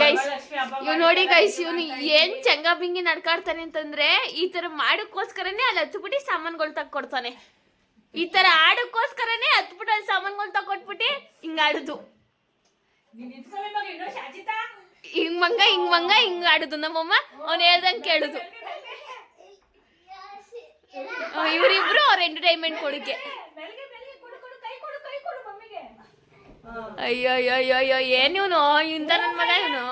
Guys ಇವ್ ನೋಡಿ guys ಇವನು ಏನ್ ಚಂಗ ಬಿಂಗಿ ನಡ್ಕಾಡ್ತಾನೆ ಅಂತಂದ್ರೆ ಈ ತರ ಮಾಡಕ್ಕೋಸ್ಕರನೇ ಅಲ್ಲಿ ಹತ್ಬಿಟ್ಟು ಸಾಮಾನುಗಳು ತಕ್ಕೊಡ್ತಾನೆ. ಈ ತರ ಆಡಕ್ಕೋಸ್ಕರನೇ ಹತ್ಬಿಟ್ಟು ಅಲ್ಲಿ ಸಾಮಾನುಗಳು ತಕ್ಕೊಟ್ಬಿಟ್ಟು ಹಿಂಗ ಆಡುದು. ಹಿಂಗ್ ಮಂಗ ಹಿಂಗ್ ಆಡುದು. ನಮ್ಮಮ್ಮ ಅವ್ನ ಹೇಳ್ದಂಗ್ ಕೇಳುದು. ಇವ್ರಿಬ್ರು ಅವ್ರ ಎಂಟರ್ಟೈನ್ಮೆಂಟ್ ಕೊಡುಗೆ. ಅಯ್ಯೋ ಅಯ್ಯೋ ಅಯ್ಯೋ ಏನ್ ಇವನು ಇಂತ ನನ್ ಮಗ. ಇವನು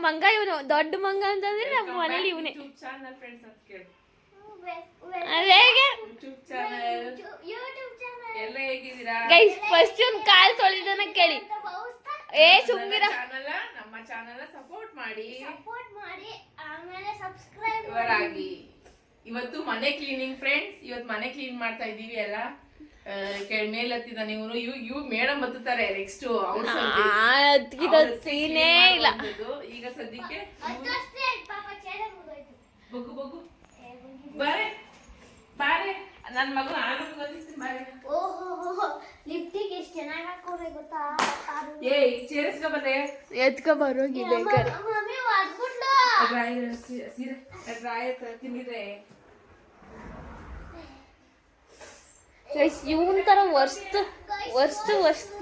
ಮಂಗ ಇವನು ದೊಡ್ಡ ಮಂಗ ಅಂತಂದ್ರೆ ನಮ್ಮ ಮನೇಲಿ ಇವನೇ. ಗೈಸ್ ಫಸ್ಟ್ ಇವ್ನ ಕಾಲ್ ತೊಳಿದನ ಕೇಳಿ. ಏ ಸುಮ್ಮಿರ. ನಮ್ಮ ಚಾನೆಲ್ ಸಪೋರ್ಟ್ ಮಾಡಿ ಆಮೇಲೆ ಸಬ್ಸ್ಕ್ರೈಬ್ ಆಗಿ. ಇವತ್ತು ಮನೆ ಕ್ಲೀನಿಂಗ್ ಫ್ರೆಂಡ್ಸ್. ಇವತ್ತು ಮನೆ ಕ್ಲೀನ್ ಮಾಡ್ತಾ ಇದೀವಿ ಎಲ್ಲ. ಮೇಲ್ ಹತ್ತಿದಾನೆ ಇವನು. ಇವ್ ಮೇಡಮ್ ಬತ್ತಾರೆ ನೆಕ್ಸ್ಟ್ ಸೀನೇ ಇಲ್ಲ. ಈಗ ಸದ್ಯಕ್ಕೆ ಬಗ್ಗು ಬಗ್ಗು ಬಾರೆ ಬಾರೆ ನನ್ನ ಮಗನ ಆರೋಗ್ಯ ಗೊತ್ತಿಸ್ತೀನಿ ಬಾರೆ. ಓಹೋ ಲಿಪ್ಟಿಕ್ ಎಷ್ಟು ಚೆನ್ನಾಗಿ ಹಾಕೋರೆ ಗೊತ್ತಾ. ಏ ಚೇರಿಸ್ಕೊ ಬಂದೆ ಎತ್ಕೊ ಬರೋಗಿ ಬೇಕಾರೆ. ಮಮ್ಮಿ ವಾಡ್ಬಿಟ್ಲು. ಸೀರೆ ಡ್ರಾಯರ್ ತಿಂದಿದ್ರೆ ಇವನ್ ತರ ವರ್ಸ್ಟ್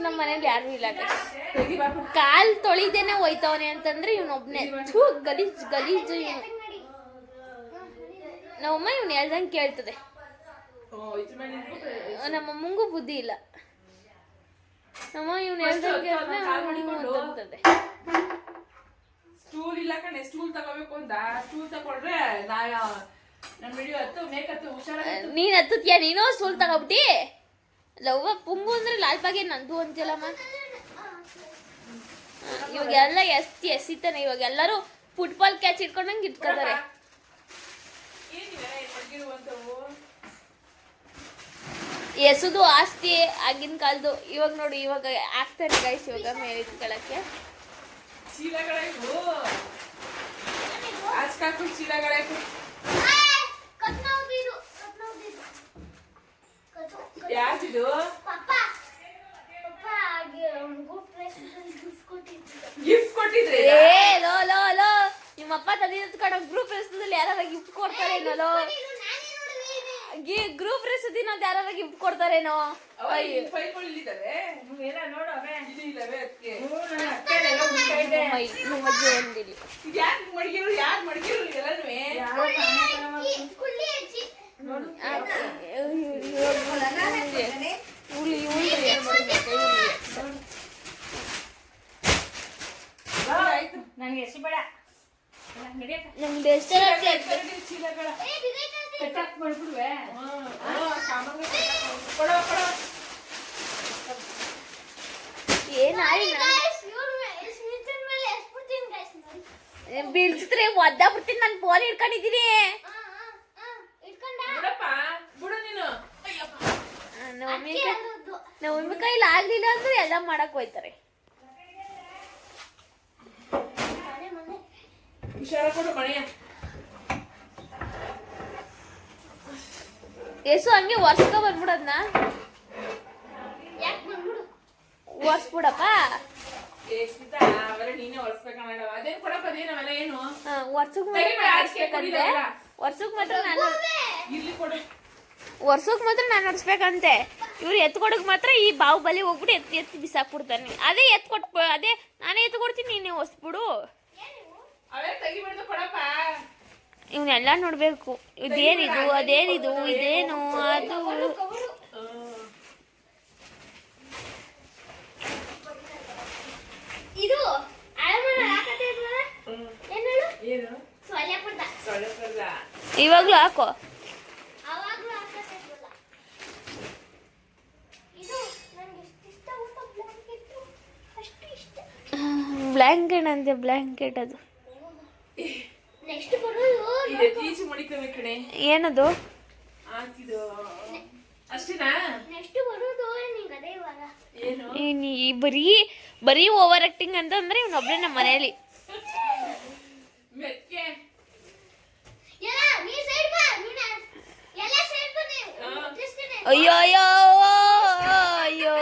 ನಮ್ಮ ಮನೇಲಿ ಯಾರು ಇಲ್ಲ. ಕಾಲ್ ತೊಳಿದೇನೆ ಹೋಯ್ತವನೆ ಅಂತಂದ್ರೆ ಇವನೊಬ್ನೇ ಗಲೀಜು ಇವನು. ನಮ್ಮಮ್ಮ ಇವ್ನು ಹೇಳ್ದಂಗೆ ಕೇಳ್ತದೆ. ನಮ್ಮಮ್ಮಂಗೂ ಬುದ್ಧಿ ಇಲ್ಲ. ನಮ್ಮ ಇವ್ನು ಹೇಳ್ದಂಗೆ ಅಂತಂತದೆ. ಸ್ಟೂಲ್ ಇಲ್ಲ ಕಣೆ. ಸ್ಟೂಲ್ ತಗೋಬೇಕು ಅಂತ ಸ್ಟೂಲ್ ತಗೊಂಡ್ರೆ ನೀನ್ ಹತ್ತತ್ಯಾ ನೀನು ಸ್ಟೂಲ್ ತಗೋಬಿಟ್ಟಿ. ಲವ್ವ ಪುಂಗು ಅಂದ್ರೆ ಲಾಲ್ ಬಾಗೆ ನಂದು ಅಂತೀಯಲ್ಲಮ್ಮ. ಇವಾಗೆಲ್ಲ ಎಸಿತಾನೆ. ಇವಾಗ ಎಲ್ಲರೂ ಫುಟ್ಬಾಲ್ ಕ್ಯಾಚ್ ಇಟ್ಕೊಂಡಂಗೆ ಇಟ್ಕೋತಾರೆ. ಎಸುದು ಆಸ್ತಿ ಆಗಿನ ಕಾಲದ್ದು. ಇವಾಗ ನೋಡಿ ಇವಾಗ ಆಗ್ತಾನೆ ಗೈಸ್. ಇವಾಗ ಮೇಲೆ ಇಟ್ಕೊಳಕ್ಕೆ ಯಾಕಿದು ಗಿಫ್ಟ್ ಕೊಟ್ಟಿದ್ರೆ. ಲೋ ನಿಮ್ಮಪ್ಪ ತಂದಿದ್ದು ಕಡೆ ಗ್ರೂಪ್ ರೆಸ್ದಲ್ಲಿ ಯಾರು ಗಿಫ್ಟ್ ಕೊಡ್ತಾರೇನೋ. ಗ್ರೂಪ್ ರೆಸ್ ದಿನ ಯಾರು ಗಿಫ್ಟ್ ಕೊಡ್ತಾರೇನೋ. ನನಗೆ ಎಷ್ಟು ಬೇಡ. ನಮ್ದು ಎಷ್ಟು ಬೀಳ್ಸಿದ್ರೆ ಒದ್ದ ಬಿಡ್ತೀನಿ. ನಾನು ಬೋಲ್ ಹಿಡ್ಕೊಂಡಿದ್ದೀನಿ. ನಮ್ಮ ಕೈಲಿ ಆಗ್ಲಿಲ್ಲ ಅಂದ್ರೆ ಎಲ್ಲ ಮಾಡಕ್ ಹೋಯ್ತಾರೆ. ಎಸು ಹಂಗೆ ಒರ್ಸ್ಕೊ ಬಂದ್ಬಿಡದ್ನ. ಒರ್ಸ್ಬಿಡಪ್ಪ. ವರ್ಷಕ್ ಮಾತ್ರ ನಾನು ಹೊಡ್ಸ್ಬೇಕಂತೆ. ಇವ್ರು ಎತ್ಕೊಡಕ್ ಮಾತ್ರ ಈ ಬಾಹುಬಲಿ ಹೋಗ್ಬಿಟ್ಟು ಎತ್ತಿ ಬಿಸಾಕ್ಬಿಡ್ತಾನೆ. ಅದೇ ಅದೇ ನಾನೇ ಎತ್ಕೊಡ್ತೀನಿ, ನೀನೇ ಹೊಸ್ಬಿಡು. ಇವನ್ನೆಲ್ಲ ನೋಡ್ಬೇಕು. ಇದೇನಿದು ಅದೇನಿದು ಇದೇನು ಅದು. ಇದು ಇವಾಗ್ಲೂ ಹಾಕೋ. ಬ್ಲ್ಯಾಂಕೆಟ್ ಅಂತೆ. ಬ್ಲ್ಯಾಂಕೆಟ್ ಅದು ಏನದು? ಬರೀ ಓವರ್ ಆಕ್ಟಿಂಗ್ ಅಂತಂದ್ರೆ ಇವನೊಬ್ರೆ ನಮ್ಮ ಮನೆಯಲ್ಲಿ. ಅಯ್ಯೋ ಅಯ್ಯೋ ಅಯ್ಯೋ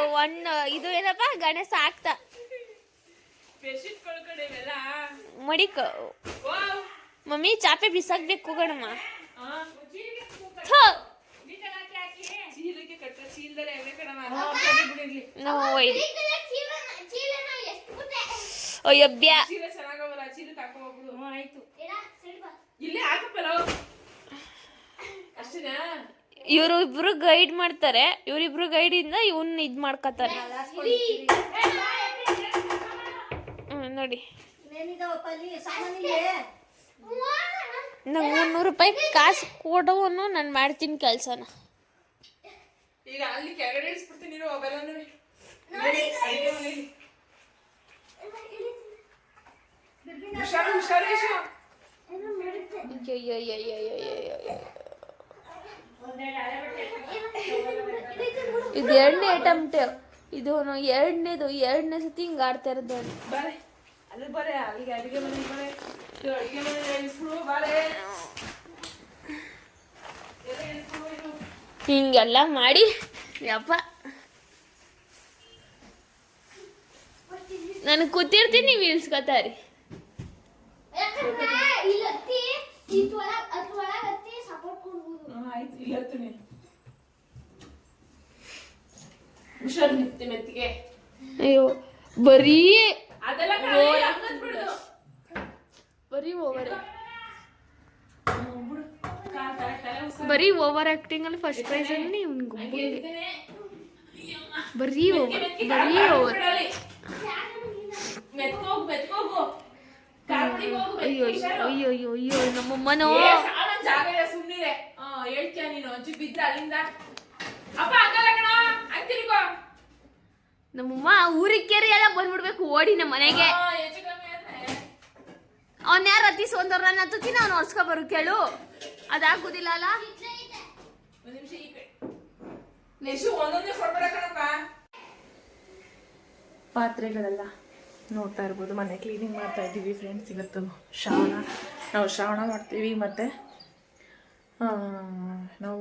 ಇದು ಏನೋ ನೋಡಪ್ಪ ಗಣೇಶ ಆಗ್ತಾ ಬೆಡ್ಶೀಟ್ ಕಡೆ ಇವೆಲ್ಲ ಮಡಿಕ ವಾವ್ ಮಮ್ಮಿ ಚಾಪೆ ಬಿಸಾಕ್ಬೇಕು ಗಣಮ್ಮ ಚೀಲಕ್ಕೆ ಕಟ್ಟ ಚೀಲದಲ್ಲಿ ಎಣ್ಣೆ ಕಣವ ಬಿಡಿರ್ಲಿ ನಾವು ಈ ಕಲರ್ ಚೀಲನ ಎಷ್ಟು ಬುತ್ತೆ ಅಯ್ಯಬ್ಬ್ಯ ಚೀಲ ಚೆನ್ನಾಗವಲ್ಲ ಚೀಲ ತಕೊಂಡ್ಬಿಡು ಆಯ್ತು ಎಡ ಸೈಡ್ ಬಾ ಇಲ್ಲೇ ಹಾಕಪ್ಪಲ್ಲ ಅಷ್ಟೇನಾ ಇವ್ರು ಇಬ್ರು ಗೈಡ್ ಮಾಡ್ತಾರೆ ಇವ್ರಿಬ್ರು ಗೈಡ್ ಇಂದ ಇವನ್ ಇದ್ ಮಾಡ್ಕತಾರೆ ನೋಡಿ ನಂಗೆ 300 ರೂಪಾಯಿ ಕಾಸು ಕೊಡೋನು ನಾನು ಮಾಡ್ತೀನಿ ಕೆಲ್ಸನ ಈಗ ಅಲ್ಲಿ ಕೆಳಗಡೆ ಇಳಿಸ್ಬಿಡ್ತೀನಿ ನೀನು ಅವೆಲ್ಲನೂ ಹುಷಾರು ಹುಷಾರು ಯಶು ಇದು ಎರಡನೇ ಅಟೆಂಪ್ಟ್ ಇದು ಎರಡನೇ ಸತಿ ಹಿಂಗ ಆಡ್ತಾ ಇರೋದು ಬಾರೆ ಅಲ್ಲಿ ಬಾರೆ ಅಲ್ಲಿಗೆ ಅಡಿಗೆ ಮನೆಗೆ ಬಾರೆ ಇದು ಅಡಿಗೆ ಮನೆ ಇಳಿಸ್ಬಿಡು ಬಾರೆ ಎಲ್ಲ ಇಳಿಸ್ಬಿಡು ಇದು ಹಿಂಗೆಲ್ಲ ಮಾಡಿ ಯಪ್ಪ ನಾನು ಕೂತಿರ್ತೀನಿ ನೀವು ಇಳ್ಸ್ಕೊತಾರಿ ಯಾಕಂದ್ರೆ ಇಲ್ಲಿ ಹತ್ತಿ ಅದ್ರೊಳಗೆ ಹತ್ತಿ ಸಪೋರ್ಟ್ ಕೊಡ್ಬೋದು ಆಯ್ತು ಇವತ್ತು ನೀನು ಹುಷಾರು ಮೆತ್ತಿಗೆ ಅಯ್ಯೋ ಬರೀ ಅದೆಲ್ಲ ಹಂಗದ್ ಬಿಡು ಬರೀ ಓವರ್ ಬಿಡು ತಲೆ ಉಸ ಬರೀ ಓವರ್ ಆಕ್ಟಿಂಗ್ ಅಲ್ಲಿ ಫಸ್ಟ್ ಪ್ರೈಸ್ ಅಲ್ಲಿ ಹಂಗೆ ಇರ್ತೇನೆ ಬರೀ ಓವರ್ ಮೆತ್ಕೋಗು ಕಾರ್ಪಡಿಗೆ ಹೋಗು ಅಯ್ಯೋ ಅಯ್ಯೋ ಅಯ್ಯೋ ಅಯ್ಯೋ ನಮ್ಮಮ್ಮನೋ ಜಾಗ ಇಲ್ಲ ಸುಮ್ಮನಿರೆ ಹೇಳ್ತೀಯ ನೀನು ಒಂಚೂರು ಬಿದ್ರೆ ಅಲ್ಲಿಂದ ಅಪ್ಪ ಹಂಗಲ್ಲ ಕಣ ಅಂತಿರ್ಕೋ ನಮ್ಮಮ್ಮ ಊರಿಗೆ ಕೇರಿ ಎಲ್ಲ ಬಂದ್ಬಿಡ್ಬೇಕು ಓಡಿ ನಮ್ಮ ಮನೆಗೆ ಹೆಚ್ಚು ಕಮ್ಮಿ ಅಂದ್ರೆ ಅವ್ನ ಯಾರು ಅತಿ ಸೋಂದವ್ರ ನನ್ನ ಹತ್ತುತ್ತೀನಿ ಅವ್ನು ಹೊರ್ಸ್ಕೊ ಬರು ಕೇಳು ಅದಾಗುದಿಲ್ಲ ಅಲ್ಲ ಒಂದ್ ನಿಮಿಷ ಈ ಕಡೆ ನೆಶು ಒಂದೊಂದೇ ಕೊಡ್ಬೇಡ ಕಣಪ್ಪ ಪಾತ್ರೆಗಳೆಲ್ಲ ನೋಡ್ತಾ ಇರ್ಬೋದು ಮನೆ ಕ್ಲೀನಿಂಗ್ ಮಾಡ್ತಾ ಇದ್ದೀವಿ ಫ್ರೆಂಡ್ಸ್ ಇವತ್ತು ನಾವು ಶ್ರಾವಣ ಮಾಡ್ತೀವಿ ಮತ್ತು ನಾವು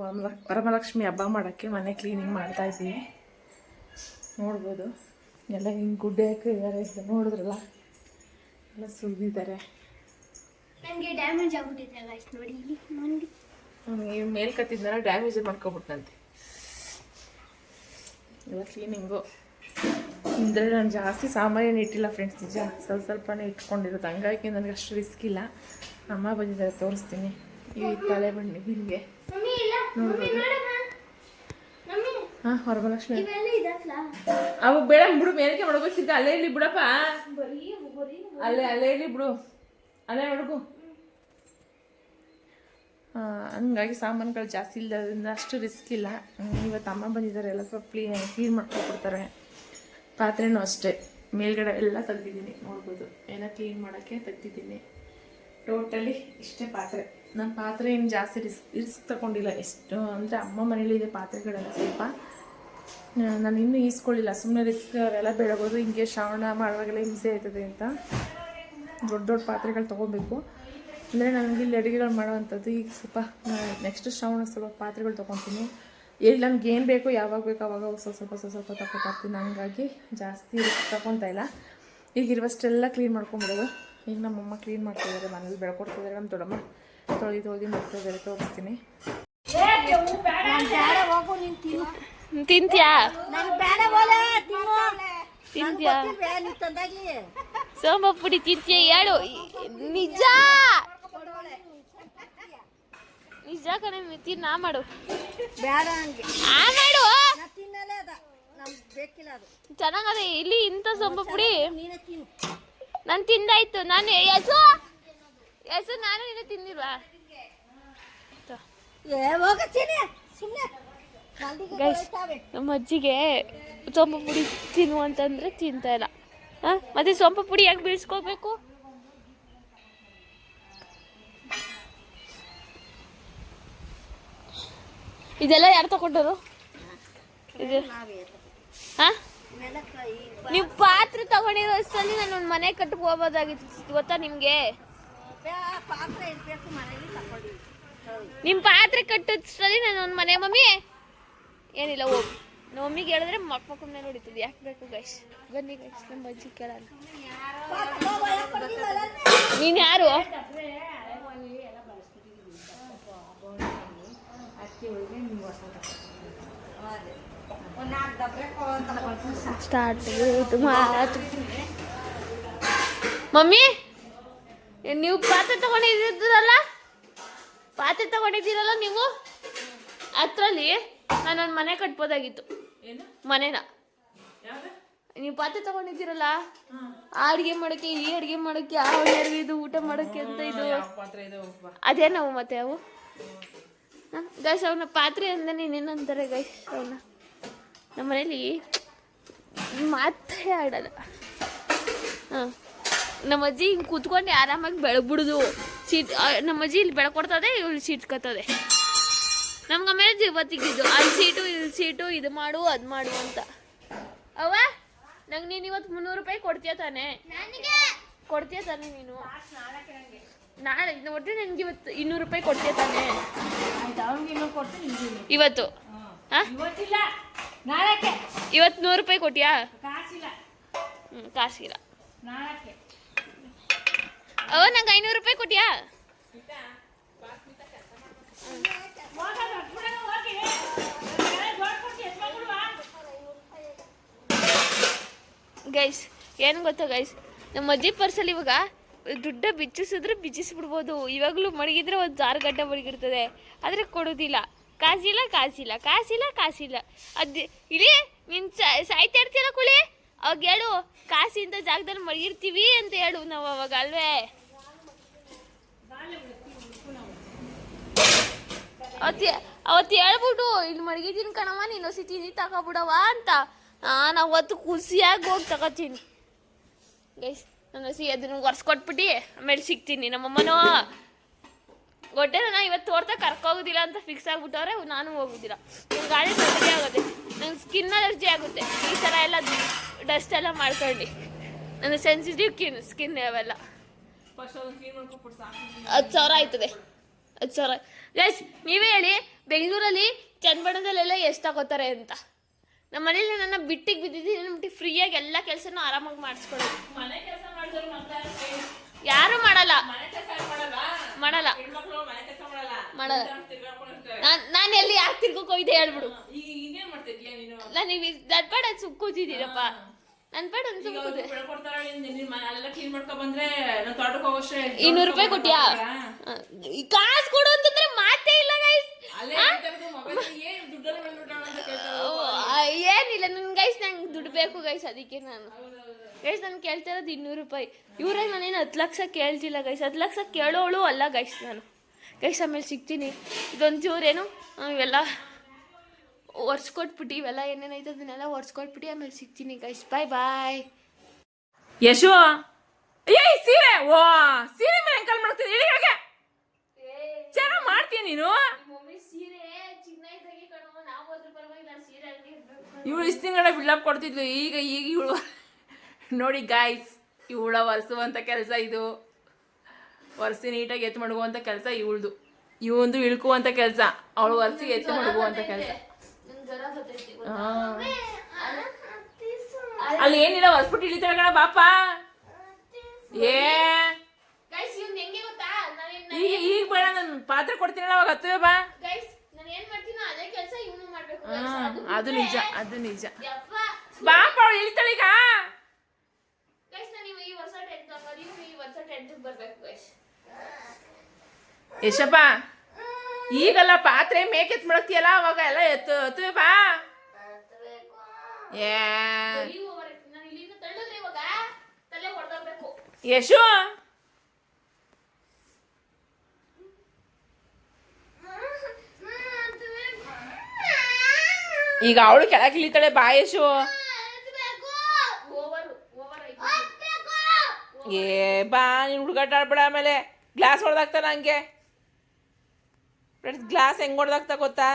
ವರಮಹಾಲಕ್ಷ್ಮಿ ಹಬ್ಬ ಮಾಡೋಕ್ಕೆ ಮನೆ ಕ್ಲೀನಿಂಗ್ ಮಾಡ್ತಾ ಇದ್ದೀವಿ ನೋಡ್ಬೋದು ಎಲ್ಲ ಹಿಂಗೆ ಗುಡ್ಡೆ ಹಾಕಿದ್ದಾರೆ ನೋಡಿದ್ರಲ್ಲ ಎಲ್ಲ ಸುರಿದಿದ್ದಾರೆ ನನಗೆ ಡ್ಯಾಮೇಜ್ ಆಗ್ಬಿಟ್ಟಿದೆ ಗೈಸ್ ನೋಡಿ ನೋಡಿ ಅವನಿಗೆ ಮೇಲ್ ಕತ್ತಿದ್ನಲ್ಲ ಡ್ಯಾಮೇಜ್ ಮಾಡ್ಕೊಬಿಟ್ಟಂತೆ ಎಲ್ಲ ಕ್ಲೀನಿಂಗು ಅಂದರೆ ನಾನು ಜಾಸ್ತಿ ಸಾಮಾನ್ಯನ ಇಟ್ಟಿಲ್ಲ ಫ್ರೆಂಡ್ಸ್ ನಿಜ ಸ್ವಲ್ಪನೇ ಇಟ್ಕೊಂಡಿರೋದು ಹಂಗಾಗಿ ನನಗೆ ಅಷ್ಟು ರಿಸ್ಕ್ ಇಲ್ಲ ಅಮ್ಮ ಬಂದಿದ್ದಾರೆ ತೋರಿಸ್ತೀನಿ ಈ ತಲೆ ಬಣ್ಣಿ ಹಿಂಗೆ ಮಮ್ಮಿ ಇಲ್ಲ ಮಮ್ಮಿ ನೋಡಮ್ಮ ಮಮ್ಮಿ ಹಾಂ ವರಮಹಾಲಕ್ಷ್ಮಿ ಇವೆಲ್ಲ ಇದಲ್ಲ ಅವು ಬೇಡ ಬಿಡು ಮೇಲಕ್ಕೆ ಮಾಡ್ಬೇಕಿದ್ದ ಅಲ್ಲೇ ಇಲ್ಲಿ ಬಿಡಪ್ಪ ಅಲ್ಲೇ ಇಲ್ಲಿ ಬಿಡು ಅಲ್ಲೇ ಮಡಗು ಹಂಗಾಗಿ ಸಾಮಾನುಗಳು ಜಾಸ್ತಿ ಇಲ್ಲದ್ರಿಂದ ಅಷ್ಟು ರಿಸ್ಕ್ ಇಲ್ಲ ಇವತ್ತು ಅಮ್ಮ ಬಂದಿದ್ದಾರೆ ಎಲ್ಲ ಸ್ವಲ್ಪ ಕ್ಲೀನ್ ಮಾಡ್ಕೊಡ್ತಾರೆ ಪಾತ್ರೆನೂ ಅಷ್ಟೇ ಮೇಲ್ಗಡೆ ಎಲ್ಲ ತೆಗ್ದಿದ್ದೀನಿ ನೋಡ್ಬೋದು ಎಲ್ಲ ಕ್ಲೀನ್ ಮಾಡೋಕ್ಕೆ ತೆಗ್ದಿದ್ದೀನಿ ಟೋಟಲಿ ಇಷ್ಟೇ ಪಾತ್ರೆ ನನ್ನ ಪಾತ್ರೆ ಏನು ಜಾಸ್ತಿ ರಿಸ್ಕ್ ತಗೊಂಡಿಲ್ಲ ಎಷ್ಟು ಅಂದರೆ ಅಮ್ಮ ಮನೇಲಿದೆ ಪಾತ್ರೆಗಳೆಲ್ಲ ಸ್ವಲ್ಪ ನಾನು ಇನ್ನೂ ಈಸ್ಕೊಳ್ಳಿಲ್ಲ ಸುಮ್ಮನೆ ರಿಸ್ಕ್ ಅವೆಲ್ಲ ಬೆಳಗೋದು ಹಿಂಗೆ ಶ್ರಾವಣ ಮಾಡುವಾಗೆಲ್ಲ ಹಿಂಸೆ ಆಯ್ತದೆ ಅಂತ ದೊಡ್ಡ ದೊಡ್ಡ ಪಾತ್ರೆಗಳು ತೊಗೊಬೇಕು ಅಂದರೆ ನನಗೆ ಇಲ್ಲಿ ಅಡುಗೆಗಳು ಮಾಡೋವಂಥದ್ದು ಈಗ ಸ್ವಲ್ಪ ನೆಕ್ಸ್ಟ್ ಶ್ರಾವಣ ಸ್ವಲ್ಪ ಪಾತ್ರೆಗಳು ತೊಗೊತೀನಿ ಎಲ್ಲಿ ನನಗೆ ಏನು ಬೇಕೋ ಯಾವಾಗ ಬೇಕೋ ಆವಾಗ ಸ್ವಲ್ಪ ತಗೊತಾ ಇರ್ತೀನಿ ಹಂಗಾಗಿ ಜಾಸ್ತಿ ರಿಸ್ಕ್ ತಗೊತಾ ಇಲ್ಲ ಈಗ ಇರುವಷ್ಟೆಲ್ಲ ಕ್ಲೀನ್ ಮಾಡ್ಕೊಂಬಿಡೋದು ಈಗ ನಮ್ಮಮ್ಮ ಕ್ಲೀನ್ ಮಾಡ್ತಿದ್ದಾರೆ ಮನೇಲಿ ಬೆಳ್ಕೊಡ್ತಿದ್ದಾರೆ ನಮ್ಮ ದೊಡ್ಡಮ್ಮ ತೊಳೆದು ಮಾಡ್ತಿದ್ದಾರೆ ತೋರಿಸ್ತೀನಿ ತಿಂತ್ಯಾ ತಿಂತ್ಯಾ ಸೋಂಬ ಪುಡಿ ತಿಂತ್ಯಾ ಹೇಳು ನಿಜ ನಿಜ ಕಣೆ ಮಿತಿ ನಾ ಮಾಡು ಆ ಮಾಡು ಚೆನ್ನಾಗದ ಇಲ್ಲಿ ಇಂಥ ಸೊಂಬ ಪುಡಿ ನಾನು ತಿಂದಾಯ್ತು ನಾನು ಯಸು ನಾನು ಇನ್ನು ತಿಂದಿಲ್ವಾ ಗೈಸ್ ನಮ್ಮ ಅಜ್ಜಿಗೆ ಸೊಂಪು ಪುಡಿ ತಿನ್ನು ಅಂತಂದ್ರೆ ತಿಂತಾ ಇಲ್ಲ ಮತ್ತೆ ಸೊಂಪು ಪುಡಿ ಯಾಕೆ ಬೀಳ್ಸ್ಕೋಬೇಕು ಇದೆಲ್ಲ ಯಾರು ತಗೊಂಡರು ಇದು ನೀವು ಪಾತ್ರೆ ತಗೊಂಡಿರೋ ಅಷ್ಟರಲ್ಲಿ ನಾನು ಒಂದು ಮನೆ ಕಟ್ಟಕ್ಕೆ ಹೋಗ್ಬೋದಾಗಿತ್ತು ಗೊತ್ತಾ ನಿಮ್ಗೆ ನಿಮ್ಮ ಪಾತ್ರೆ ಕಟ್ಟೋದ್ರಲ್ಲಿ ನಾನು ಒಂದು ಮನೆ ಮಮ್ಮಿ ಏನಿಲ್ಲ ಹೋಗು ನಮ್ಮಿಗೆ ಹೇಳಿದ್ರೆ ಮಕ್ಕ ಮೇಲೆ ಹೊಡಿತದೆ. ಯಾಕೆ ಬೇಕು ಗೈಸ್? ಬನ್ನಿ ಗೈಸ್, ನಮ್ಮ ಅಜ್ಜಿ ಕೇಳಲ್ಲ. ನೀನು ಯಾರು? ಸ್ಟಾರ್ಟ್ ಮಾತು. ಮಮ್ಮಿ, ನೀವು ಪಾತ್ರೆ ತಗೊಂಡಿದ್ದೀರಲ್ಲ ನೀವು ಅದ್ರಲ್ಲಿ ನಾನೊಂದು ಮನೆ ಕಟ್ಬೋದಾಗಿತ್ತು. ಮನೆನ ನೀವು ಪಾತ್ರೆ ತಗೊಂಡಿದ್ದೀರಲ್ಲ, ಆ ಅಡುಗೆ ಮಾಡೋಕ್ಕೆ, ಈ ಅಡುಗೆ ಮಾಡೋಕ್ಕೆ, ಆ ಇದು ಊಟ ಮಾಡೋಕ್ಕೆ ಅಂತ ಇದು ಅದೇ ನಾವು ಮತ್ತೆ ಅವು ಗೈಸ್. ಅವನ ಪಾತ್ರೆ ಅಂದಾನೆ ಇನ್ನೇನಂತಾರೆ ಗೈಸ್ ಅವನ್ನ. ನಮ್ಮ ಮನೇಲಿ ಮಾತೇ ಆಡಲ್ಲ. ಹಾಂ, ನಮ್ಮ ಅಜ್ಜಿ ಹಿಂಗೆ ಕೂತ್ಕೊಂಡು ಆರಾಮಾಗಿ ಬೆಳಗ್ಬಿಡುದು. ಸೀಟ್ ನಮ್ಮ ಅಜ್ಜಿ ಇಲ್ಲಿ ಬೆಳಕೊಡ್ತದೆ, ಇವಳು ಸೀಟ್ಕತ್ತದೆ. ನಮ್ಗೆ ಆಮೇಲೆ ಇವತ್ತಿಗಿದ್ದು ಅಲ್ಲಿ ಸೀಟು ಇಲ್ಲಿ ಸೀಟು, ಇದು ಮಾಡು ಅದು ಮಾಡು ಅಂತ. ಅವ್ವ, ನಂಗೆ ನೀನು ಇವತ್ತು 300 ರೂಪಾಯಿ ಕೊಡ್ತೀಯ ತಾನೆ? ನೀನು ನಾಳೆ ಒಟ್ಟು ನನಗೆ ಇವತ್ತು 200 ರೂಪಾಯಿ ಕೊಡ್ತೀಯ ತಾನೆ? ಇವತ್ತು ಇವತ್ತು 100 ರೂಪಾಯಿ ಕೊಟ್ಟಿಯಾ? ಕಾಸಿಲ್ಲ. ಅವ ನಂಗೆ 500 ರೂಪಾಯಿ ಕೊಟ್ಟಿಯಾ? ಗೈಸ್ ಏನು ಗೊತ್ತಾ ಗೈಸ್, ನಮ್ಮ ಅಜ್ಜಿ ಪರ್ಸಲ್ಲಿ ಇವಾಗ ದುಡ್ಡ ಬಿಚ್ಚಿಸ್ಬಿಡ್ಬೋದು. ಇವಾಗಲೂ ಮಡಗಿದ್ರೆ ಒಂದು 6 ಗಂಟೆ ಮಡಗಿರ್ತದೆ, ಆದರೆ ಕೊಡೋದಿಲ್ಲ. ಕಾಸಿಲ್ಲ. ಅದು ಇಲ್ಲಿ ನೀನು ಸಾಯ್ತಾ ಇರ್ತೀರ ಕುಳಿ, ಅವಾಗ ಹೇಳು ಕಾಸಿಂದ ಜಾಗದಲ್ಲಿ ಮಡಗಿರ್ತೀವಿ ಅಂತ ಹೇಳು ನಾವು ಅವಾಗ, ಅಲ್ವೇ? ಅವತ್ತು ಹೇಳ್ಬಿಟ್ಟು ಇಲ್ಲಿ ಮಡಗಿದ್ದೀನಿ ಕಣವ, ನೀನು ಹೊಸಿ ತಿಂದು ತಗೊಬಿಡವ ಅಂತ. ನಾನು ಅವತ್ತು ಖುಷಿಯಾಗಿ ಹೋಗಿ ತಗೋತೀನಿ ಗೈಸ್. ನಾನು ಹೊಸಿ ಅದನ್ನು ಒರೆಸ್ಕೊಟ್ಬಿಟ್ಟು ಆಮೇಲೆ ಸಿಗ್ತೀನಿ. ನಮ್ಮಮ್ಮನೂ ಗೊಟ್ಟೆ ನಾನು ಇವತ್ತು ತೋರ್ತಾ ಕರ್ಕೋಗೋದಿಲ್ಲ ಅಂತ ಫಿಕ್ಸ್ ಆಗಿಬಿಟ್ಟವ್ರೆ. ನಾನು ಹೋಗೋದಿಲ್ಲ. ನನ್ನ ಗಾಳಿ ತೊಂದರೆ ಆಗುತ್ತೆ, ನಂಗೆ ಸ್ಕಿನ್ ಅಲರ್ಜಿ ಆಗುತ್ತೆ ಈ ಥರ ಎಲ್ಲ ಡಸ್ಟ್ ಎಲ್ಲ ಮಾಡ್ಕೊಂಡು. ನನ್ನ ಸೆನ್ಸಿಟಿವ್ ಸ್ಕಿನ್ ಅವೆಲ್ಲ. 10,000 ಆಯ್ತದೆ. 10,000 ಗೈಸ್, ನೀವೇ ಹೇಳಿ ಬೆಂಗಳೂರಲ್ಲಿ ಚನ್ನಬಣ್ಣದಲ್ಲೆಲ್ಲ ಎಷ್ಟು ತಗೋತಾರೆ ಅಂತ. ನಮ್ಮ ಮನೇಲಿ ನನ್ನ ಬಿಟ್ಟಿಗೆ ಬಿದ್ದಿದ್ದೀನಿ ಅಂದ್ಬಿಟ್ಟು ಫ್ರೀಯಾಗಿ ಎಲ್ಲ ಕೆಲಸನೂ ಆರಾಮಾಗಿ ಮಾಡಿಸ್ಕೊಡೋದು. ಯಾರು ಮಾಡಲ್ಲ. ನಾನು ಎಲ್ಲಿ ಯಾಕೆ ತಿರ್ಗೋಕೆ ಹೋಯ್ದೆ ಹೇಳ್ಬಿಡು. ನಾನು ಈಗ ದಟ್ಪಾಡ ಸುಮ್ ಕೂತಿದ್ದೀರಪ್ಪ. ನನ್ನ ಪಾಡ ಸುಮ್ ಕೂತಿದ್ದೆ. 200 ರೂಪಾಯಿ ಕೊಟ್ಟಿಯಾ? ಕಾಸು ಕೊಡು ಅಂತಂದ್ರೆ ಮಾತೇ ಇಲ್ಲ ಗೈಸ್. ಏನಿಲ್ಲ ನನ್ ಗೈಸ್, ನಂಗೆ ದುಡ್ಡು ಬೇಕು ಗೈಸ್. ಅದಕ್ಕೆ ನಾನು ಗೈಸ್ ನಾನು ಕೇಳ್ತಾ ಇರೋದು 200 ರೂಪಾಯಿ. ಇವ್ರಾಗ ನಾನೇನು 10 ಲಕ್ಷ ಕೇಳ್ತಿಲ್ಲ ಗೈಸ್. 10 ಲಕ್ಷ ಕೇಳೋಳು ಅಲ್ಲ ಗೈಸ್ ನಾನು. ಗೈಸ್ ಆಮೇಲೆ ಸಿಗ್ತೀನಿ. ಇದೊಂಚೂರೇನು ಇವೆಲ್ಲ ಒರೆಸ್ಕೊಟ್ಬಿಟ್ಟು, ಇವೆಲ್ಲ ಏನೇನೈತೆ ಅದನ್ನೆಲ್ಲ ಒರೆಸ್ಕೊಟ್ಬಿಟ್ಟು ಆಮೇಲೆ ಸಿಗ್ತೀನಿ ಗೈಸ್. ಬಾಯ್. ಯಶು, ಸೀರೆ ಮೇಲೆ ಅಂಕಲ್ ಮಾಡ್ತೀನಿ. ಚೆನ್ನಾಗಿ ಮಾಡ್ತೀಯ ನೀನು. ಇವಳು ಇಷ್ಟು ತಿಂಗಳ ಬಿಲ್ಡಪ್ ಕೊಡ್ತಿದ್ಲು. ಈಗ ಇವಳು ನೋಡಿ ಗಾಯ್ಸ್, ಇವಳ ಒರೆಸುವಂಥ ಕೆಲಸ ಇದು. ಒರೆಸಿ ನೀಟಾಗಿ ಎತ್ತು ಮಡಗುವಂಥ ಕೆಲಸ ಇವಳ್ದು. ಇವಂದು ಇಳ್ಕುವಂಥ ಕೆಲಸ, ಅವಳು ಒರೆಸಿ ಎತ್ತು ಮಡಗುವಂಥ ಕೆಲಸ. ಅಲ್ಲಿ ಏನಿಲ್ಲ, ಹೊಸ್ಬಿಟ್ಟು ಇಳಿತಾಳೆ ಕಣ ಬಾಪ. ಈಗ ಬೇಡ, ನಾನು ಪಾತ್ರೆ ಕೊಡ್ತೀನಲ್ಲ ಅವಾಗ ಹತ್ತುವೆ ಬಾ. ಅದು ನಿಜ. ಬಾಪ ಅವಳು ಇಳಿತಾಳೆ ಈಗ. ಯಶಪ್ಪ, ಈಗಲ್ಲ ಪಾತ್ರೆ ಮೇಕೆತ್ ಮಾಡಕ್ತಿಯಲ್ಲ, ಅವಾಗ ಎಲ್ಲ ಹತ್ತುವೆ ಬಾ. ಯಶು, ಈಗ ಅವಳು ಕೆಳಗೆ ಇಳಿತಾಳೆ ಬಾ ಯಶು. ಬಾ, ನೀನು ಹುಡುಗಾಟ ಆಡ್ಬೇಡ. ಆಮೇಲೆ ಗ್ಲಾಸ್ ಹೊಡೆದಾಗ್ತಾನ ಹಂಗೆ. ಫ್ರೆಂಡ್ಸ್, ಗ್ಲಾಸ್ ಹೆಂಗೆ ಹೊಡೆದಾಗ್ತಾ ಗೊತ್ತಾ?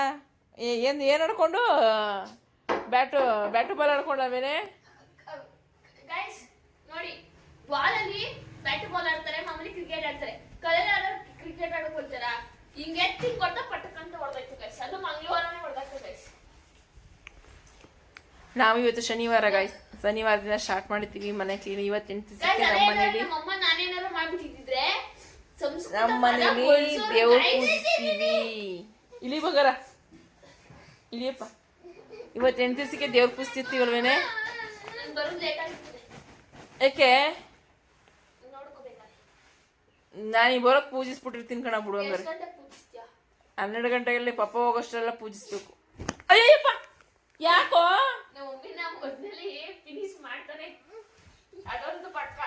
ಏನು ಆಡ್ಕೊಂಡು ಬ್ಯಾಟು ಬಾಲ್ ಆಡ್ಕೊಂಡು ಆಮೇಲೆ ನೋಡಿ, ಬಾಲಲ್ಲಿ ಬ್ಯಾಟ್ ಬಾಲ್ ಆಡ್ತಾರೆ, ಮಾಮೂಲಿ ಕ್ರಿಕೆಟ್ ಆಡ್ತಾರೆ. ಕಲೆಲ್ಲ ಕ್ರಿಕೆಟ್ ಆಡೋಕೆ ಹೋಗ್ತಾರ, ಹಿಂಗೆ ಕೊಡ್ತಾ ಪಟ್ಟಕ್ಕಂತ ಹೊಡೆದಾಯ್ತು ಗೈಸ್. ಅದು ಮಂಗಳವಾರನೇ ಹೊಡೆದಾಯ್ತು ಗೈಸ್. ನಾವು ಇವತ್ತು ಶನಿವಾರ ಗಾಯ್ಸ್, ಶನಿವಾರದಿಂದ ಸ್ಟಾರ್ಟ್ ಮಾಡ್ತೀವಿ ಮನೆ ಕ್ಲೀನ್. ಇವತ್ತು 8 ದಿವಸಕ್ಕೆ ನಮ್ಮ ಮನೇಲಿ ನಮ್ಮಮ್ಮ ನಾನೇನಾರು ಮಾಡ್ಬಿಟ್ಟಿದ್ರೆ ನಮ್ಮ ಮನೇಲಿ ದೇವ್ರು ಪೂಜಿಸ್ತೀವಿ. ಇಳಿ ಬಗರ ಇಳಿಯಪ್ಪ. ಇವತ್ತು 8 ದಿವಸಕ್ಕೆ ದೇವ್ರು ಪೂಜಿಸ್ತೀವಲ್ವೇನೆ? ಬರೋದು ಲೇಟ್ ಆಗ್ತದೆ. ಯಾಕೆ? ನೋಡ್ಕೋಬೇಕಾದ್ರೆ ನಾನು ಬರೋಕ್ ಪೂಜಿಸ್ಬಿಟ್ಟಿರ್ತೀನಿ ಕಣ ಬಿಡು. ಹಂಗಾರೆ ಎಷ್ಟು ಗಂಟೆಗೆ ಪೂಜಿಸ್ತೀಯ? 12 ಗಂಟೆಗಳಲ್ಲಿ ಪಪ್ಪ ಹೋಗೋಷ್ಟೆಲ್ಲ ಪೂಜಿಸ್ಬೇಕು. ಅಯ್ಯಪ್ಪ ಯಾಕೋ? ನಮ್ಮ ಮಮ್ಮಿನ ಮೊದಲೇ ಫಿನಿಶ್ ಮಾಡ್ತಾನೆ, ಅದೊಂದು ಪಟ್ಕ.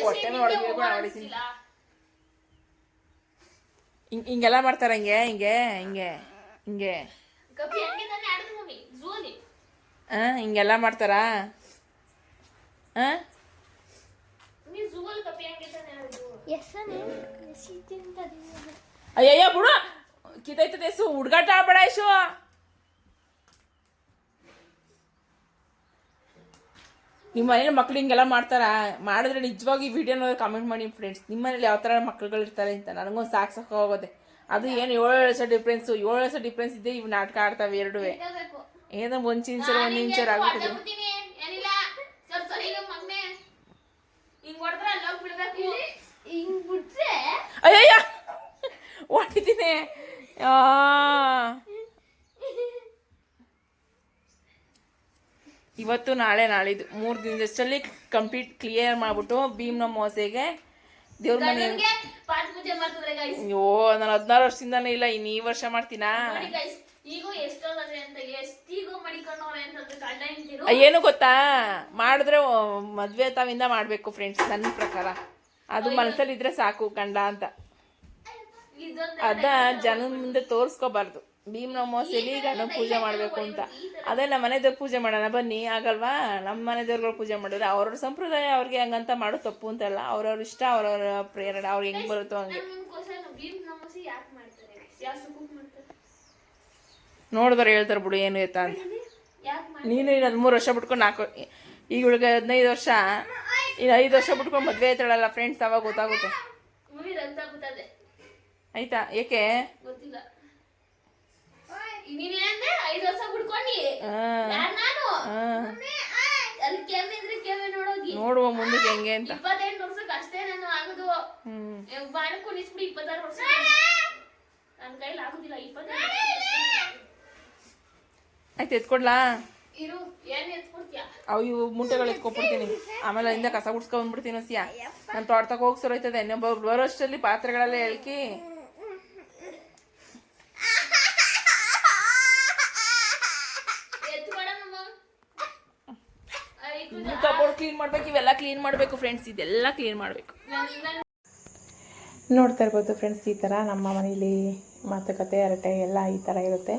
ಹೊಟ್ಟೆ ಹೊಡಿತೀನಿ. ಹಿಂಗೆಲ್ಲ ಮಾಡ್ತಾರ ಹಿಂಗೆ ಹಿಂಗೆ ಹಿಂಗೆ ಹಿಂಗೆ ಕಪ್ಪಿ ಹಂಗೆ ತಾನೇ ಆಡಿದ್ರು ಮಮ್ಮಿ ಝೂಲಿ. ಹಿಂಗೆಲ್ಲ ಮಾಡ್ತಾರಾ? ನೀ ಝೂಲ್ ಕಪ್ಪಿ ಹಂಗೆ ತಾನೇ ಆಡಿದ್ರು. ಅಯ್ಯಯ್ಯ ಬಿಡು, ಕಿತೈತದೆ ಯೇಸು, ಹುಡ್ಗಾಟ ಆಡ್ಬೇಡ ಯೇಸು. ನಿಮ್ಮ ಮನೇಲಿ ಮಕ್ಳು ಹಿಂಗೆಲ್ಲ ಮಾಡ್ತಾರಾ? ಮಾಡಿದ್ರೆ ನಿಜವಾಗಿ ವಿಡಿಯೋ ನೋಡಿ ಕಮೆಂಟ್ ಮಾಡಿ ಫ್ರೆಂಡ್ಸ್. ನಿಮ್ಮ ಮನೇಲಿ ಯಾವ ಥರ ಮಕ್ಳುಗಳು ಇರ್ತಾರೆ ಅಂತ. ನನಗೊಂದು ಸಾಕು ಹೋಗೋದೆ. ಅದು ಏನು 7 ವರ್ಷ ಡಿಫ್ರೆನ್ಸು, 7 ವರ್ಷ ಡಿಫ್ರೆನ್ಸ್ ಇದೆ. ಇವು ನಾಟಕ ಆಡ್ತಾವೆ ಎರಡೂ. ಏನೋ ಒಂದು ಇಂಚರ್ ಆಗ್ಬಿಟ್ಟಿದೆ. ಏನಿಲ್ಲ ಸರ್ ಸರಿ ನಮ್ಮ ಮಗನೇ ಹಿಂಗ್ ಹೊಡೆದ್ರೆ ಅಲ್ಲಿ ಹೋಗಿ ಬಿಡ್ಬೇಕು. ಹಿಂಗ್ ಬಿಟ್ರೆ ಅಯ್ಯಯ್ಯ ಹೊಡಿತೀನಿ. ಇವತ್ತು ನಾಳೆ ನಾಳಿದ್ದು 3 ದಿನದಷ್ಟಲ್ಲಿ ಕಂಪ್ಲೀಟ್ ಕ್ಲಿಯರ್ ಮಾಡ್ಬಿಟ್ಟು ಭೀಮ್ನ ಮೋಸೆಗೆ ದೇವ್ರ ಮನೆ. ಪಾಠ ಪೂಜೆ ಮಾಡ್ತಿದ್ರೆ ಗೈಸ್. ಅಯ್ಯೋ ನಾನು 16 ವರ್ಷದಿಂದಾನೇ ಇಲ್ಲ, ಇನ್ನು ಈ ವರ್ಷ ಮಾಡ್ತೀನಾ? ನೋಡಿ ಗೈಸ್, ಈಗ ಎಷ್ಟೋದ್ರೆ ಅಂತ ಎಷ್ಟಿಗೂ ಮಡಿಕೊಂಡವ್ರೆ ಅಂತಂದ್ರೆ ಗಂಡ ಹೆಂಡ್ತಿರು. ಏನು ಗೊತ್ತಾ, ಮಾಡಿದ್ರೆ ಮದ್ವೆ ತಾವಿಂದ ಮಾಡ್ಬೇಕು ಫ್ರೆಂಡ್ಸ್. ನನ್ನ ಪ್ರಕಾರ ಅದು ಮನಸ್ಸಲ್ಲಿ ಇದ್ರೆ ಸಾಕು ಗಂಡ ಅಂತ. ಅದ ಜನದ ಮುಂದೆ ತೋರ್ಸ್ಕೋಬಾರ್ದು. ಭೀಮ್ನ ಅಮಾವಾಸ್ಯೆಲಿ ಗಂಡ ಪೂಜೆ ಮಾಡ್ಬೇಕು ಅಂತ. ಅದೇ ನಮ್ಮ ಮನೆ ದೇವ್ರ ಪೂಜೆ ಮಾಡೋಣ ಬನ್ನಿ, ಆಗಲ್ವಾ? ನಮ್ಮ ಮನೆ ದೇವ್ರುಗಳು ಪೂಜೆ ಮಾಡಿದ್ರೆ ಅವ್ರವ್ರ ಸಂಪ್ರದಾಯ, ಅವ್ರಿಗೆ ಹಂಗಂತ ಮಾಡೋ ತಪ್ಪು ಅಂತಲ್ಲ. ಅವ್ರವ್ರ ಇಷ್ಟ, ಅವ್ರವ್ರ ಪ್ರೇರಣೆ, ಅವ್ರಿಗೆ ಹೆಂಗ್ ಬರುತ್ತೋ ಹಂಗೆ. ನೋಡಿದ್ರೆ ಹೇಳ್ತಾರೆ ಬಿಡು ಏನು ಎತ್ತ ಅಂತ. ನೀನು 13 ವರ್ಷ ಬಿಟ್ಕೊಂಡು 4 ಈಗ ಇವಳಿಗೆ 15 ವರ್ಷ, ಇನ್ನು 5 ವರ್ಷ ಬಿಟ್ಕೊಂಡು ಮದ್ವೆ ಆಯ್ತಾಳಲ್ಲ ಫ್ರೆಂಡ್ಸ್, ಅವಾಗ ಗೊತ್ತಾಗುತ್ತೆ. ಆಯ್ತಾ? ಏಕೆ ಗೊತ್ತಿಲ್ಲ. ನೀನೇನಂದ್ರೆ 5 ವರ್ಷ ಬಿಡ್ಕೊಂಡಿ ನಾನು ಅಲ್ಲಿ ಕೆಮ್ಮಿದ್ರೆ ಕೆಮ್ಮಿ ನೋಡೋಗಿ ನೋಡುವ ಮುಂದಕ್ಕೆ ಹೆಂಗೆ ಅಂತ. 28 ವರ್ಷಕ್ಕೆ ಅಷ್ಟೇ ನಾನು ಆಗುದು. ಬಾಣಕ್ಕೂ ನಿಸ್ಬಿಡಿ 26 ವರ್ಷ ನನ್ನ ಕೈಲಿ ಆಗುದಿಲ್ಲ. 26 ಆಯ್ತು ಎತ್ಕೊಡ್ಲಾ? ಇರು, ಏನ್ ಎತ್ಕೊಡ್ತೀಯ? ಅವು ಇವು ಮುಂಟೆಗಳು ಎತ್ಕೊಬಿಡ್ತೀನಿ, ಆಮೇಲೆ ಅಲ್ಲಿಂದ ಕಸ ಗುಡ್ಸ್ಕೊಂಡ್ಬಿಡ್ತೀನಿ. ಸಿಯಾ ನಾನು ತೋಟದಾಗ ಹೋಗಿ ಸರೋಯ್ತದೆ. ಬರೋಷ್ಟರಲ್ಲಿ ಪಾತ್ರೆಗಳೆಲ್ಲ ಎಳ್ಕಿ ಕಬೋರ್ಡ್ ಕ್ಲೀನ್ ಮಾಡ್ಬೇಕು, ಇವೆಲ್ಲ ಕ್ಲೀನ್ ಮಾಡಬೇಕು ಫ್ರೆಂಡ್ಸ್. ಇದೆಲ್ಲ ಕ್ಲೀನ್ ಮಾಡಬೇಕು. ನೋಡ್ತಾ ಇರ್ಬೋದು ಫ್ರೆಂಡ್ಸ್, ಈ ಥರ ನಮ್ಮ ಮನೇಲಿ ಮಾತುಕತೆ, ಹರಟೆ ಎಲ್ಲ ಈ ಥರ ಇರುತ್ತೆ.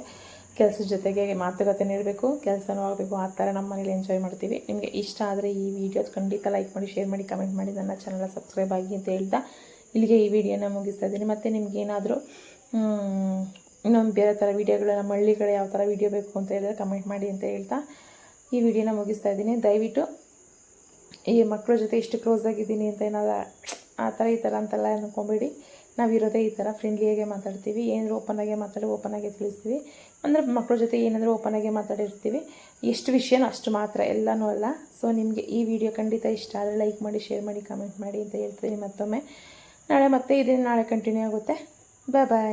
ಕೆಲಸದ ಜೊತೆಗೆ ಮಾತುಕತೆನೂ ಇರಬೇಕು, ಕೆಲಸನೂ ಆಗಬೇಕು. ಆ ಥರ ನಮ್ಮ ಮನೇಲಿ ಎಂಜಾಯ್ ಮಾಡ್ತೀವಿ. ನಿಮಗೆ ಇಷ್ಟ ಆದರೆ ಈ ವಿಡಿಯೋ ಖಂಡಿತ ಲೈಕ್ ಮಾಡಿ, ಶೇರ್ ಮಾಡಿ, ಕಮೆಂಟ್ ಮಾಡಿ, ನನ್ನ ಚಾನಲ್ ಸಬ್ಸ್ಕ್ರೈಬ್ ಆಗಿ ಅಂತ ಹೇಳ್ತಾ ಇಲ್ಲಿಗೆ ಈ ವಿಡಿಯೋನ ಮುಗಿಸ್ತಾ ಇದ್ದೀನಿ. ಮತ್ತು ನಿಮಗೇನಾದರೂ ಇನ್ನೊಂದು ಬೇರೆ ಥರ ವೀಡಿಯೋಗಳು, ನಮ್ಮ ಹಳ್ಳಿಗಳು ಯಾವ ಥರ ವೀಡಿಯೋ ಬೇಕು ಅಂತ ಹೇಳಿದ್ರೆ ಕಮೆಂಟ್ ಮಾಡಿ ಅಂತ ಹೇಳ್ತಾ ಈ ವಿಡಿಯೋನ ಮುಗಿಸ್ತಾ ಇದ್ದೀನಿ. ದಯವಿಟ್ಟು ಈ ಮಕ್ಕಳ ಜೊತೆ ಇಷ್ಟು ಕ್ಲೋಸ್ ಆಗಿದ್ದೀನಿ ಅಂತ ಏನಾದ್ರು ಆ ಥರ ಈ ಥರ ಅಂತೆಲ್ಲ ಅನ್ಕೊಂಬೇಡಿ. ನಾವಿರೋದೇ ಈ ಥರ ಫ್ರೆಂಡ್ಲಿಯಾಗೆ ಮಾತಾಡ್ತೀವಿ. ಏನಾದರೂ ಓಪನಾಗೆ ಮಾತಾಡಿ ಓಪನಾಗೆ ತಿಳಿಸ್ತೀವಿ. ಅಂದರೆ ಮಕ್ಕಳ ಜೊತೆ ಏನಾದರೂ ಓಪನಾಗೆ ಮಾತಾಡಿರ್ತೀವಿ. ಎಷ್ಟು ವಿಷಯನೂ ಅಷ್ಟು ಮಾತ್ರ, ಎಲ್ಲನೂ ಅಲ್ಲ. ಸೊ ನಿಮಗೆ ಈ ವಿಡಿಯೋ ಖಂಡಿತ ಇಷ್ಟ ಆದರೆ ಲೈಕ್ ಮಾಡಿ, ಶೇರ್ ಮಾಡಿ, ಕಮೆಂಟ್ ಮಾಡಿ ಅಂತ ಹೇಳ್ತೀನಿ. ಮತ್ತೊಮ್ಮೆ ನಾಳೆ ಮತ್ತೆ ಇದೇ ನಾಳೆ ಕಂಟಿನ್ಯೂ ಆಗುತ್ತೆ. ಬಾಯ್ ಬಾಯ್.